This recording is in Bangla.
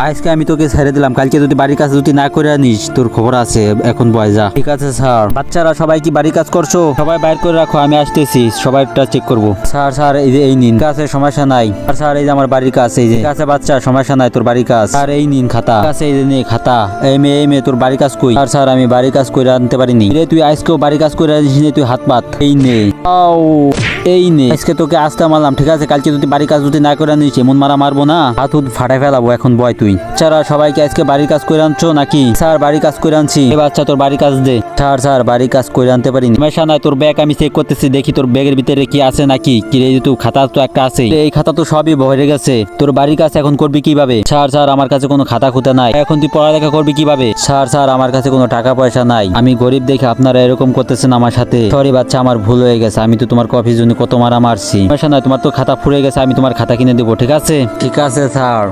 আজকে আমি তোকে ছেড়ে দিলাম, কালকে যদি বাড়ির কাজ যদি না করে আনিস তোর খবর আছে। এখন বয় যা। ঠিক আছে স্যার। বাচ্চারা সবাই কি বাড়ির কাজ করছো? সবাই বাইর করে রাখো, আমি আসতেছি, সবাইটা চেক করবো। স্যার স্যার এই যে এই নিন, ঠিক আছে সমস্যা নাই। স্যার এই যে আমার বাড়ির কাজ, এই যে ঠিক আছে বাচ্চা সমস্যা নাই, তোর বাড়ির কাজ। স্যার এই নিন খাতা, ঠিক আছে এই যে নে খাতা। এই মেয়ে তোর বাড়ির কাজ কই? স্যার স্যার আমি বাড়ির কাজ করে আনতে পারিনি। রে তুই আজকেও বাড়ির কাজ করে আনিস নি, তুই হাত পাত। এই নে আও, এই নে আজকে তোকে আসতে মারলাম, ঠিক আছে কালকে যদি বাড়ির কাজ যদি না করে আনিস এমন মারা মারবো না, হাত হুত ফাটাই ফেলাবো। এখন বয় তুই। বাচ্চারা সবাইকে আজকে বাড়ির কাজ করে আনছো নাকি? স্যার বাড়ির কাজ করে আনছি। এই বাচ্চা তোর বাড়ির কাজ দে। স্যার স্যার বাড়ির কাজ করে আনতে পারিনি। সমস্যা নাই, তোর ব্যাগ আমি চেক করতেছি, দেখি তোর ব্যাগের ভিতরে কি আছে নাকি। কি রে তুই খাতা তো একটা আছে, এই খাতা তো সবই ভরে গেছে। তোর বাড়ির কাজ এখন করবি কিভাবে? স্যার স্যার আমার কাছে কোনো খাতা খুঁতা নাই। এখন তুই পড়ালেখা করবি কিভাবে? স্যার স্যার আমার কাছে কোনো টাকা পয়সা নাই, আমি গরিব দেখে আপনারা এরকম করতেছেন আমার সাথে। সরি বাচ্চা আমার ভুল হয়ে গেছে, আমি তো তোমার কফির জন্য কত মারা মারছি। সমস্যা নাই, তোমার তো খাতা ফুরে গেছে, আমি তোমার খাতা কিনে দেবো। ঠিক আছে ঠিক আছে স্যার।